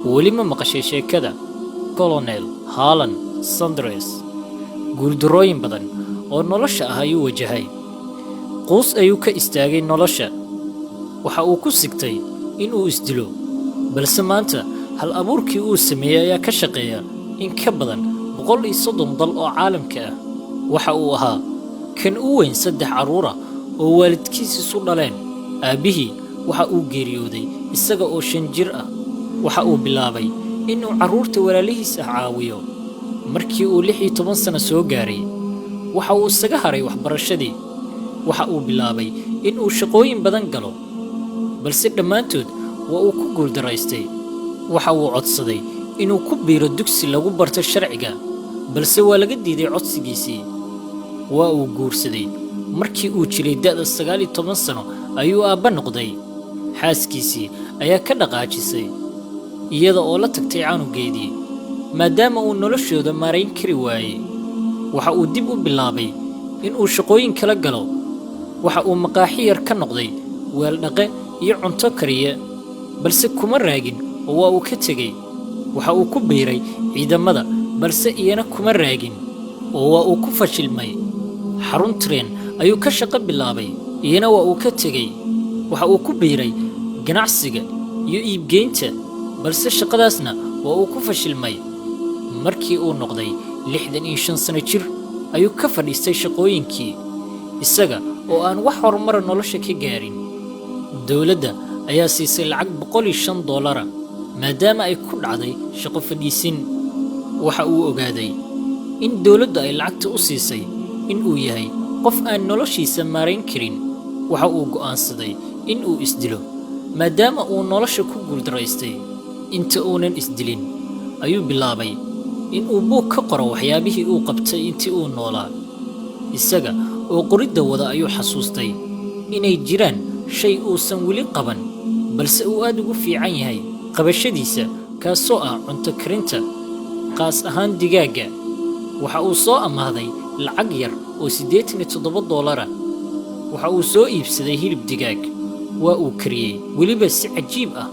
weli ma maqashay sheekada Colonel Harlan Sanders guuldarrooyin badan oo nolosha ah ayuu wajahay quus ayuu ka istaagay nolosha waxa uu ku sigtay in uu isdilo balse maanta hal abuurkii uu sameeyay ayaa ka shaqeeya in ka badan 130 dal oo caalamka ah waxa uu ahaa kan u weyn 3 caruur ah oo waalidkiisu dhaleen aabihii waxa uu geeriyooday isaga oo 5 jir ah waxa uu bilaabay in uu caruurta walaalihiisa caawiyo markii uu 16 sano soo gaaray waxa uu isaga haray waxbarashadii waxa uu bilaabay in uu shaqooyin badan galo balse dhammaantood waa uu ku guuldaraystay waxa uu codsaday inuu ku biiro dugsi lagu barto sharciga balse waa laga diiday codsigiisii waa uu guursaday markii uu jiray da'da 19 sano ayuu aabba noqday xaaskiisii ayaa ka dhaqaajisay iyada oo la tagtay canugeedii maadaama uu noloshooda maarayn kari waayay waxa uu dib u bilaabay in uu shaqooyin kala galo waxa uu maqaaxi yar ka noqday weel dhaqe iyo cunto kariye balse kuma raagin oo waa uu ka tegay waxa uu ku biiray ciidamada balse iyana kuma raagin oo waa uu ku fashilmay xarun train ayuu ka shaqo bilaabay iyana waa uu ka tegay waxa uu ku biiray ganacsiga iyo iibgeynta balse shaqadaasna waa uu ku fashilmay markii uu noqday 65 sano jir ayuu ka fadhiistay shaqooyinkii isaga oo aan wax horumar nolosha ka gaarin dawladda ayaa siisay lacag $105 maadaama ay ku dhacday shaqo fadhiisin waxa uu ogaaday in dawladda ay lacagta u siisay in uu yahay qof aan noloshiisa maarayn karin waxa uu go'aansaday in uu isdilo maadaama uu nolosha ku guuldaraystay inta uunan isdilin ayuu bilaabay in uu buug ka qoro waxyaabihii uu qabtay intii uu noolaa isaga oo qoridda wada ayuu xasuustay inay jiraan shay uusan weli qaban balse uu aad ugu fiican yahay qabashadiisa kaasoo ah cunto karinta qaas ahaan digaaga waxa uu soo amaahday lacag yar oo $87 waxa uu soo iibsaday hilib digaag waa uu kariyay weliba si cajiib ah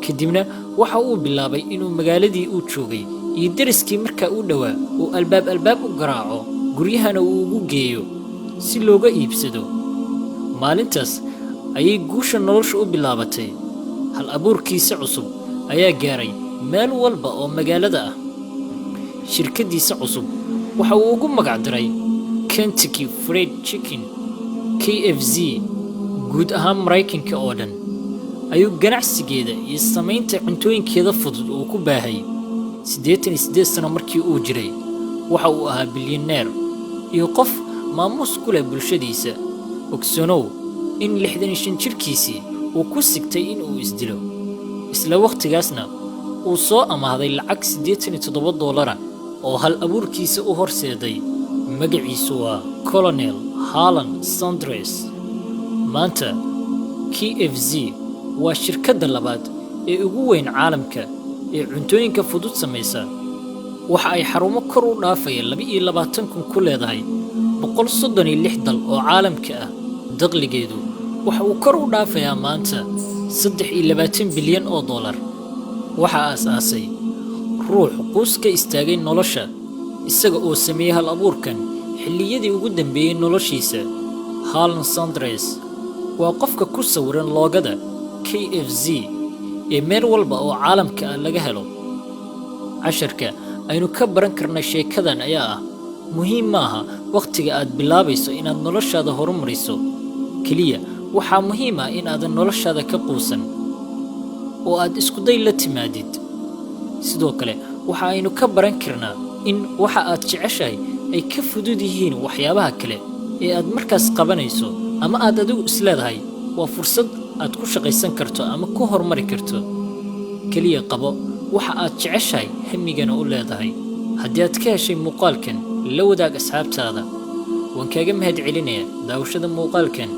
kadibna waxa uu bilaabay inuu magaaladii uu joogay iyo dariskii markaa u dhawaa uu albaab u garaaco guryahana uu ugu geeyo si looga iibsado maalintaas ayay guusha nolosha u bilaabatay hal abuurkiisa cusub ayaa gaaray meel walba oo magaalada ah shirkadiisa cusub waxa uu ugu magac daray Kentucky Fried Chicken KFC guud ahaan Mareykanka oo dhan ayuu ganacsigeeda iyo samaynta cuntooyinkeeda fudud uu ku baahay 88 sano markii uu jiray waxa uu ahaa bilyaneer iyo qof maamuus ku leh bulshadiisa ogsoonow in 65 jirkiisii uu ku sigtay in uu isdilo isla waqtigaasna uu soo amaahday lacag $87 oo hal abuurkiisa u horseeday magaciisu waa Colonel Harlan Sanders maanta KFC waa shirkadda labaad ee ugu weyn caalamka ee cuntooyinka fudud samaysa waxa ay xarumo kor u dhaafaya 22,000 ku leedahay 136 dal oo caalamka ah dakhligeedu waxa uu kor u dhaafayaa maanta $23 bilyan waxa aasaasay ruux quus ka istaagay nolosha isaga oo sameeyay hal abuurkan xilliyadii ugu dambeeyay noloshiisa Harlan Sanders waa qofka ku sawiran loogada KFC ee meel walba oo caalamka ah laga helo casharka aynu ka baran karnay sheekadan ayaa ah muhiim maaha waqtiga aad bilaabayso inaad noloshaada horumariso kaliya waxaa muhiim ah in aad noloshaada ka quusan oo aad isku day la timaadid sidoo kale waxa aynu ka baran karnaa in waxa aad jeceshahay ay ka fudud yihiin waxyaabaha kale ee aad markaas qabanayso ama aad adigu isleedahay waa fursad aad ku shaqaysan karto ama ku horumari karto kaliya qabo waxa aad jeceshahay hamigana u leedahay haddii aad ka heshay muuqaalkan la wadaag asxaabtaada waan kaaga mahad celinayaa daawashada muuqaalkan